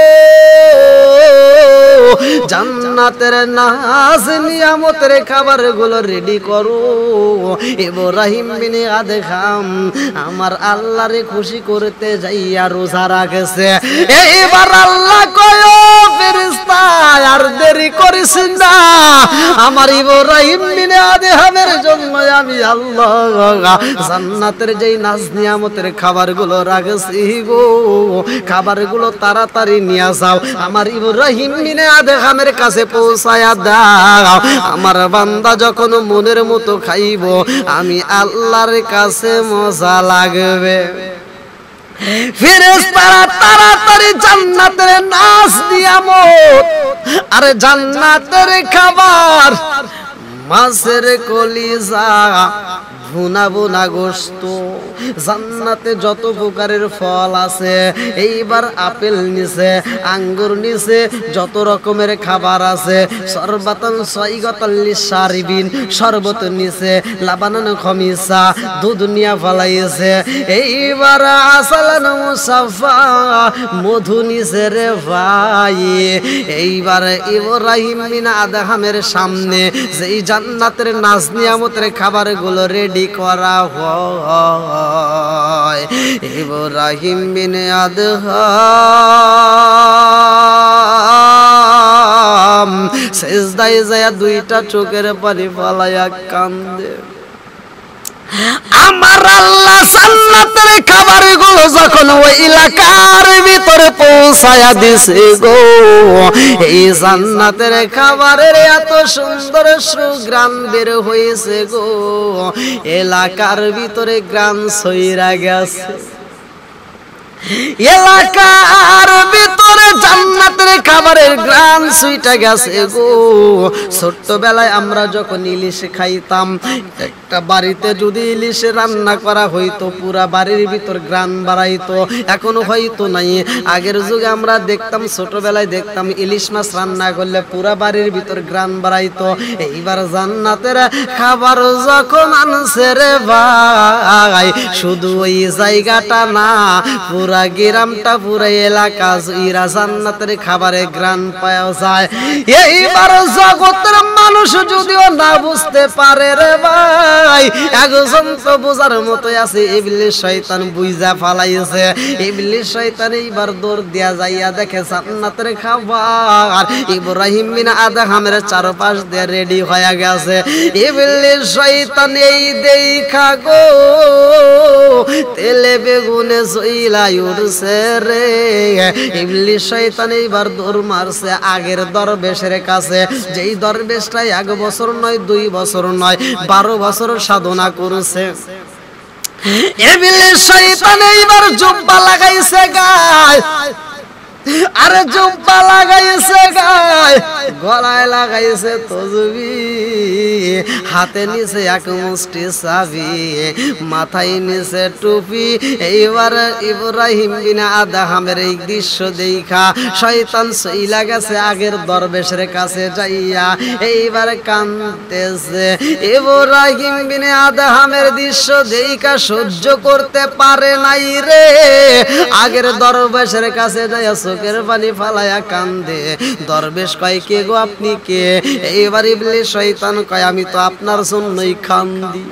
জান্নাতের নাজ নিয়ামতের খাবার গুলো রেডি করো। ইব্রাহিম বিন আদহাম আমার আল্লাহরে খুশি করতে যাইয়া রোজা রাখছে। এইবার আল্লাহ কয় ফেরেশতা আর দেরি করিস না, আমার ইব্রাহিম বিন আদহামের জন্য আমি আল্লাহ জান্নাতের যেই নাজ নিয়ামতের খাবারগুলো রাখছি গো, খাবারগুলো তাড়াতাড়ি নিয়ে যাও, আমার ইব্রাহিম বিন আদহামের কাছে পৌঁছায়া দাও। আমার বান্দা যখন মনের মতো খাইব আমি আল্লাহর কাছে মজা লাগবে। ফেরেশতারা তাড়াতাড়ি জান্নাতের নাজ নিয়ামত আরে জান্নাতের খাবার মাছের কলিজা ভুনা ভুনা গোশত, জান্নাতে যত প্রকারের ফল আছে এইবার আপেল নিছে, আঙ্গুর নিছে, যত রকমের খাবার আছে সরবাতান সয়গাতাল লিশারিবিন, শরবত নিছে, লাবানান খমিসা, দুধ নিয়া ফলাইছে, এইবার আসালান মুসাফা মধু নিছে রে ভাই। এইবার ইব্রাহিম বিন আদহামের সামনে যেই জান্নাতের নাজ নিয়ামতের খাবারগুলো রেডি করা হয়, ইব্রাহিম বিন আদহাম সিজদায় যায় দুইটা চোখের পানি ফলাইয়া কান্দে। আমার আল্লাহ জান্নাতের খাবারগুলো যখন ওই এলাকার ভিতরে পৌঁছায়া দিছে গো, এই জান্নাতের খাবারের এত সুন্দর সুঘ্রাণ বের হয়েছে গো, এলাকার ভিতরে গ্রাম ছইরা গেছে। এলাকার ভিতরে জান্নাতের খাবারের গ্রাম ছুইটা গেছে গো। ছোট্টবেলায় আমরা যখন ইলিশ খাইতাম, একটা বাড়িতে যদি ইলিশ রান্না করা হইতো পুরা বাড়ির ভিতর গ্রাম বাড়াইতো, এখনো হয়তো নাই। আগের যুগে আমরা দেখতাম, ছোটবেলায় দেখতাম ইলিশ মাছ রান্না করলে পুরা বাড়ির ভিতর গ্রাম বাড়াইতো। এইবার জান্নাতের খাবার যখন আনছে রে ভাই, শুধু ওই জায়গাটা না, পুরা গ্রামটা পুরা এলাকা ইরা জান্নাতের খাবারে গ্রাম পাওয়া যায়। এইবার জগতের মানুষ যদিও না বুঝতে পারে রে ভাই, একজন তো বোঝার মতো আছে, ইবলিস শয়তান বুইজা ফালাইছে। ইবলিস শয়তান এইবার দৌড় দিয়া যাইয়া দেখে জান্নাতের খাবার ইব্রাহিম বিন আদহামের চারপাশ দিয়ে রেডি হয়ে গেছে। ইবলিস শয়তান এই দেখা গো তেলে বেগুনে জইলা উঠছে রে। ইবলিস শয়তান এইবার দৌড় মারছে আগের দরবেশের কাছে, যেই দরবেশটা 1 বছর নয় 2 বছর নয় 12 বছর সাধনা করেছে। ইবলিস শয়তান এইবার জুব্বা লাগাইছে গায়, আরে জুব্বা লাগাইছে গায়, গলায় লাগাইছে তসবিহ, হাতে নিছে এক মুষ্টি চাবি, মাথায় নিছে টুপি। এইবার ইব্রাহিম বিন আদহামের এই দৃশ্য দেখা শয়তান চইলা গেছে আগের দরবেশের কাছে যাইয়া, এইবার কাঁদতেছে। ইব্রাহিম বিন আদহামের দৃশ্য দেখা সহ্য করতে পারে নাই রে, আগের দরবেশের কাছে যাইয়া চোখের পানি ফালায়া কান্দে। দরবেশ কয়, কে গো আপনি কে? এইবার ইবলিস শয়তান কয়, আমি তো আপনার জন্যই কান্দি।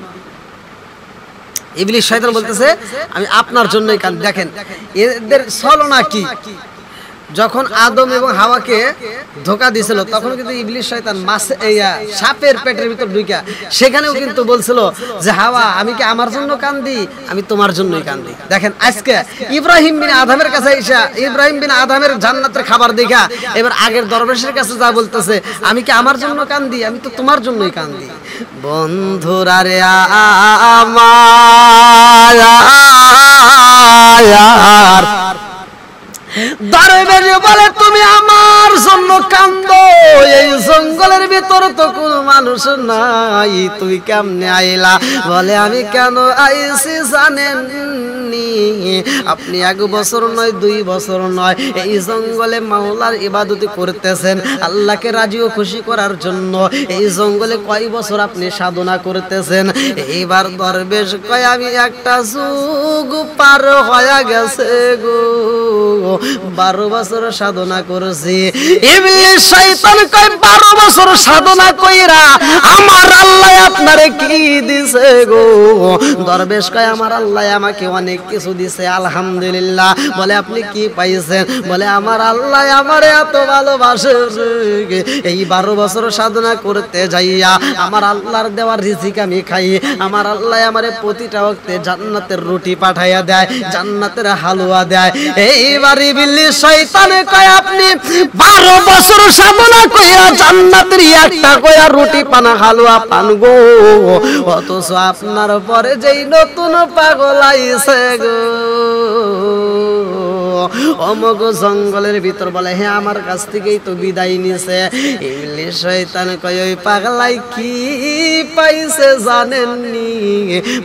ইবলিস শয়তান বলতেছে, আমি আপনার জন্যই কান্দি। দেখেন এদের ছলনা কি, যখন আদম এবং হাওয়াকে ধোঁকা দিয়েছিল তখন কিন্তু ইবলিস শয়তান সাপের পেটের ভিতর ঢুকা সেখানেও কিন্তু বলছিল যে হাওয়া আমি কি আমার জন্য কান্দি? আমি তোমার জন্যই কান্দি। দেখেন আজকে ইব্রাহিম বিন আদমের কাছে এসে ইব্রাহিম বিন আদমের জান্নাতের খাবার দেখা এবার আগের দরবেশের কাছে যা বলতেছে, আমি কি আমার জন্য কান্দি? আমি তো তোমার জন্যই কান্দি। বন্ধুরা রে আমার দরবেশ বলে, তুমি আমার জন্য কান্দো, এই জঙ্গলের ভিতর তো কোনো মানুষ নাই, তুমি কেমনে আইলা? বলে, আমি কেন আইছি জানেননি? আপনি 1 বছর নয় 2 বছর নয় এই জঙ্গলে মাওলার ইবাদত করতেছেন, আল্লাহকে রাজি ও খুশি করার জন্য এই জঙ্গলে কয় বছর আপনি সাধনা করতেছেন? এইবার দরবেশ কয়, আমি একটা যুগ পার হয়ে গেছে গো, 12 বছর সাধনা করেছি। ইবলিস শয়তান কয়, 12 বছর সাধনা কইরা আমার আল্লাহ আপনারে কি দিছে গো? দরবেশ কয়, আমার আল্লাহ আমাকে অনেক কিছু দিছে আলহামদুলিল্লাহ। বলে, আপনি কি পাইছেন? বলে, আমার আল্লাহ আমারে এত ভালোবাসে, এই 12 বছর সাধনা করতে যাইয়া আমার আল্লাহর দেওয়ার রিজিক আমি খাই। আমার আল্লাহ আমারে প্রতিটা ওয়াক্তে জান্নাতের রুটি পাঠাইয়া দেয়, জান্নাতের হালুয়া দেয়। এইবার ইবলিস শয়তানে কয়, আপনি 12 বছর সাধনা কইরা জান্নাতের একটা কইরা রুটি পানা হালুয়া পান গো, অথচ আপনার পরে যেই নতুন পাগল আইছে গো অমগ জঙ্গলের ভিতর, বলে, হ্যাঁ আমার কাছ থেকেই তো বিদায় নিছে। ইবলিস শয়তান কয়, ওই পাগলাই কি পাইছে জানেননি?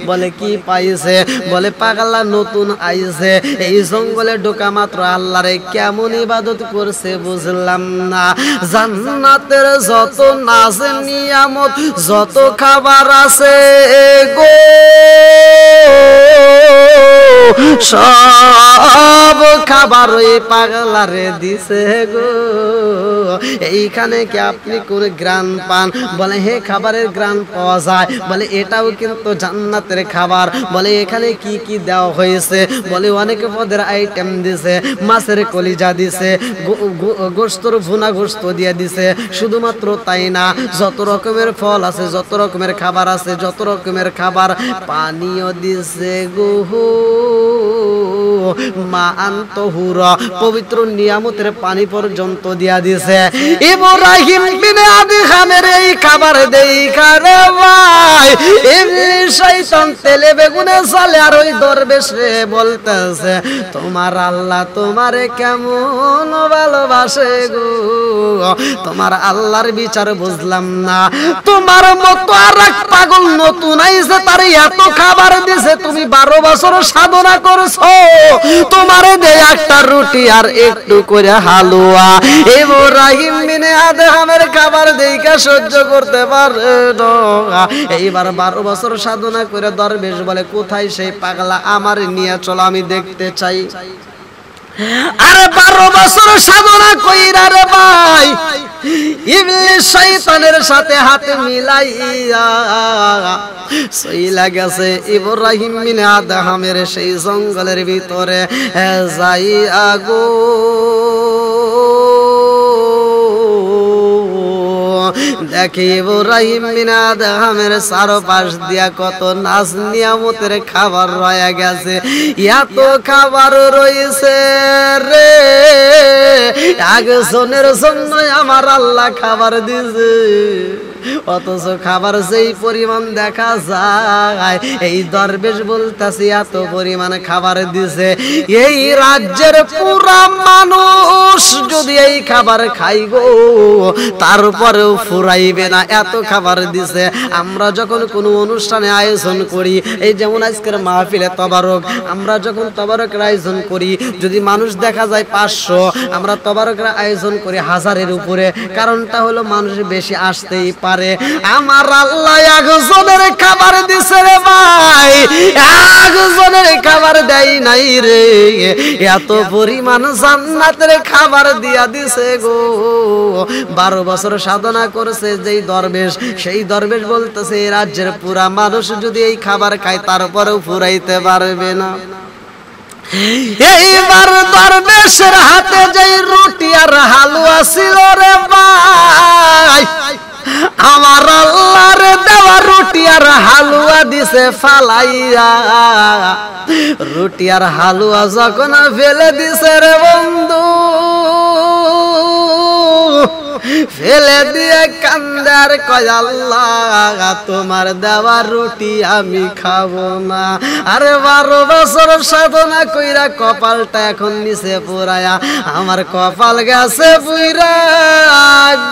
বলে, কি পাইছে? বলে, পাগলা নতুন আইছে, এই জঙ্গলে ঢোকা মাত্র আল্লাহরে কেমন ইবাদত করছে বুঝলাম না। জান্নাতের যত নাজ নিয়ামত যত খাবার আছে গো সব খাবার ওই পাগলারে দিছে গো। এইখানে কি আপনি কোন গ্রান পান? বলে হে খাবারের গ্রান পাওয়া যায়। বলে এটাও কিন্তু জান্নাতের খাবার। বলে এখানে কি কি দেওয়া হয়েছে? বলে অনেক পদের আইটেম দিছে, মাছের কলিজা দিছে, গোস্তর ভুনা গোস্ত দিয়ে দিছে। শুধুমাত্র তাই না, যত রকমের ফল আছে, যত রকমের খাবার আছে, যত রকমের খাবার, পানিও দিছে গো। মা আনতহুরা, পবিত্র নিয়ামতের পানি পর্যন্ত দিয়া দিছে। ইব্রাহিম বিন আদহামের এই খাবার দেইখা রে ভাই ইবলিস শয়তান তেলে বেগুনে চলে। আর ওই দরবেশ রে বলতেছে তোমার আল্লাহ তোমারে কেমন ভালোবাসে গো, তোমার আল্লাহর বিচার বুঝলাম না। তোমার মতো আর এক পাগল নতুন আইছে, তার এত খাবার দিছে, তুমি 12 বছর সাধনা করছো, তোমারে দে একটা রুটি আর একটু করে হালুয়া। ইব্রাহিম বিন আদহামের খাবার দেইখা সহ্য করতে পারে না। এইবার 12 বছর সাধনা করে দরবেশ বলে কোথায় সেই পাগলা, আমার নিয়ে চলো, আমি দেখতে চাই। আরে 12 বছর সাধনা কইরা রে ভাই ইবলিস শয়তানের সাথে হাত মিলাইয়া সইলা গেছে ইব্রাহিম বিন আদহামের সেই জঙ্গলের ভিতরে যাইয়া গো। দেখে ইব্রাহিম বিন আদহামের চারপাশ দিয়া কত নাজ নিয়ামতের খাবার রয়ে গেছে। এত খাবার রয়েছে রে, একজনের জন্য আমার আল্লাহ খাবার দিয়েছে, অথচ খাবার যেই পরিমাণ দেখা যায়, এই দরবেশ বলতাছে এত পরিমাণ খাবার দিছে, এই রাজ্যের পুরা মানুষ যদি এই খাবার খাই গো তারপরেও ফুরাইবে না, এত খাবার দিছে। আমরা যখন কোনো অনুষ্ঠানে আয়োজন করি, এই যেমন আজকের মাহফিলে তবারক, আমরা যখন তবারকের আয়োজন করি, যদি মানুষ দেখা যায় 500, আমরা তবারকের আয়োজন করি 1000-এর উপরে। কারণটা হলো মানুষ বেশি আসতেই পারে। আমার আল্লাহ একজনের খাবার দিছে রে ভাই, একজনের খাবার দেয় নাই রে, এত পরিমাণ জান্নাতের খাবার দিয়া দিছে গো। 12 বছর সাধনা করেছে যেই দরবেশ, সেই দরবেশ বলতেছে এই রাজ্যের পুরা মানুষ যদি এই খাবার খায় তারপরেও ফুরাইতে পারবে না। এইবার দরবেশের হাতে যেই রুটি আর হালুয়া ছিল রে ভাই, আমার আল্লাহর দেওয়া রুটি আর হালুয়া দিছে ফালাইয়া। রুটি আর হালুয়া যখন ফেলে দিছে রে বন্ধু, ফেলে দিয়ে কান্দে আর কয় আল্লাহ তোমার দেওয়া রুটি আমি খাবো না। আরে 12 বছর সাধনা কইরা কপালটা এখন নিচে পুরায়া আমার কপাল গেছে পুরা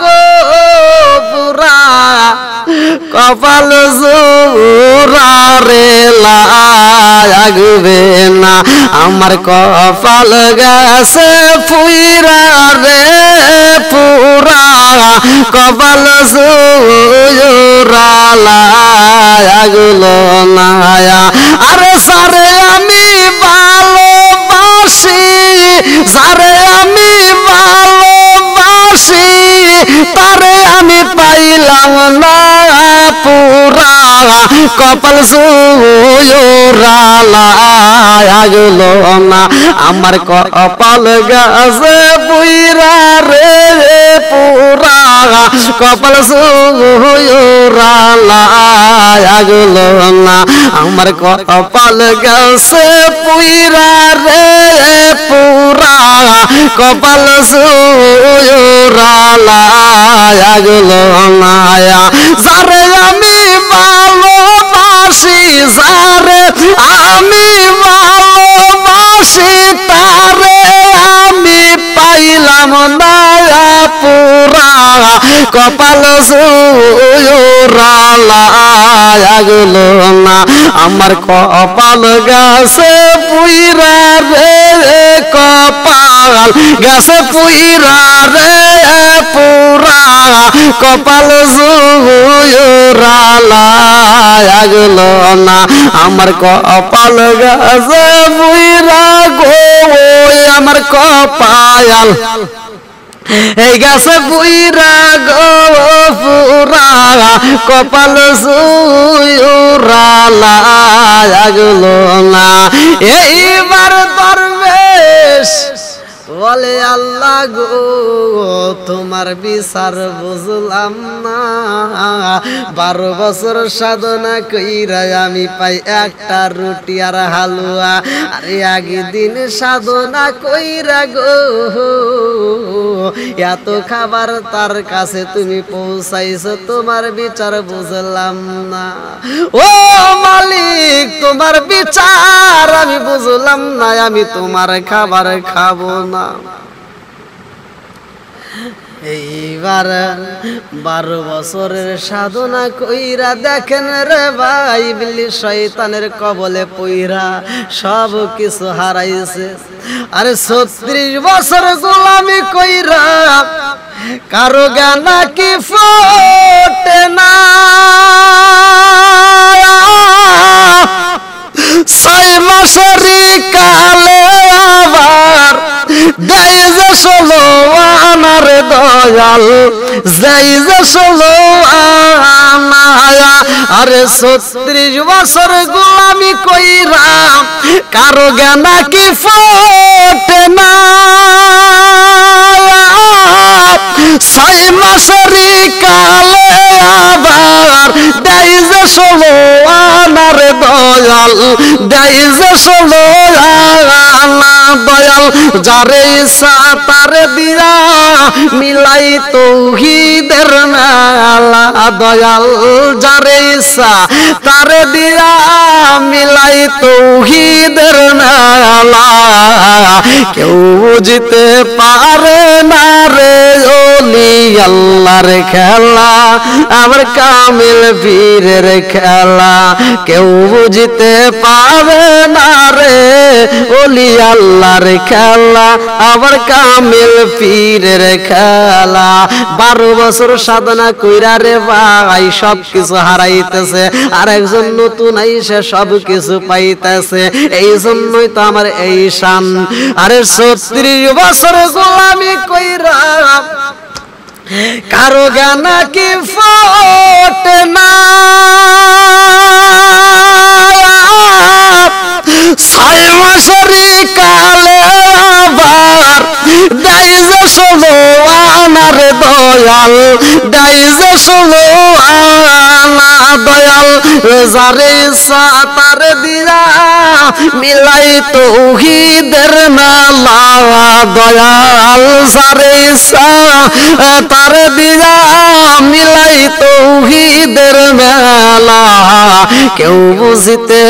গো, পুরা কপাল জোরা রে লাগবে না, আমার কপাল গেছে পুরা রে পুরা, কপাল জোরা লাগলো না। আরে সারে আমি ভালোবাসি, সারে আমি ভালোবাসি, তারে আমি পাইলাম না পুরা, কপাল জোরা লাগলো না, আমার কপাল গেছে পুরা রে পুরা, কপাল জোরা লাগলো না, আমার কপাল গেছে পুরা রে পুরা, কপাল জোরা লাগলো না। যারে আমি ভালোবাসি, যারে আমি ভালোবাসি, তারে আমি পাইলাম না পুরা, কপাল জোরা লাগলো না, আমার কপাল গেছে পুরা রে কপাল গেছে পুরা রে পুরা, কপাল জোরা লাগলো না, আমার কপাল গাছে পুইরা গো আমার কপাল এই গাছে পুইরা গো পুরা কপাল সুরা লাগলো না এইবার দরবেশ বলে আল্লাহ গো তোমার বিচার বুঝলাম না 12 বছর সাধনা কইরা আমি পাই একটা রুটি আর হালুয়া আরে আগে দিন সাধনা কইরা গো এত খাবার তার কাছে তুমি পৌঁছাইছো তোমার বিচার বুঝলাম না ও মালিক তোমার বিচার আমি বুঝলাম না আমি তোমার খাবার খাবো না এইবার 12 বছরের সাধনা কইরা দেখেন রে ভাই ইবলিস শয়তানের কবলে পইরা সব কিছু হারাইছে আরে 36 বছর গোলামি কইরা কারো গানা কি ফোটে না 6 মাসেরই কালে আবার দেয় যে 16 আনার দয়াল যাই যে 16 আনা আরে 36 বছর গোলামি কইরা কারো গানা কি ফোটে না 6 মাসেরই কালে আবার দেয় যে 16 আনার দয়াল দেয় যে 16 আনা দয়াল যারে ইচ্ছা তারে দিয়া মিলাই তৌহিদের মেলা দয়াল যারে ইচ্ছা তারে দিয়া মিলাই তৌহিদের মেলা কেউ বুঝতে পারে না রে ওলি আল্লাহর খেলা আমার কামিল পীরের খেলা কেউ বুঝতে পারে না রে ওলি আল্লাহর খেলা আমার কামিল পীরের খেলা 12 বছর সাধনা কইরা রে ভাই সব কিছু হারাইতেছে আর একজন নতুন আইসে সব কিছু পাইতেছে এই জন্যই তো আমার এই শান আরে 36 বছর গোলামি কইরা কারো গানা কি ফোটে না 6 মাসেরই কালে আবার দেয় যে 16 আনার দয়াল দেয় যে 16 আনা দয়াল যারে ইচ্ছা তারে দিয়া মিলাই তৌহিদের মেলা দয়াল যারে ইচ্ছা তারে দিয়া মিলাই তৌহিদের মেলা কেউ বুঝতে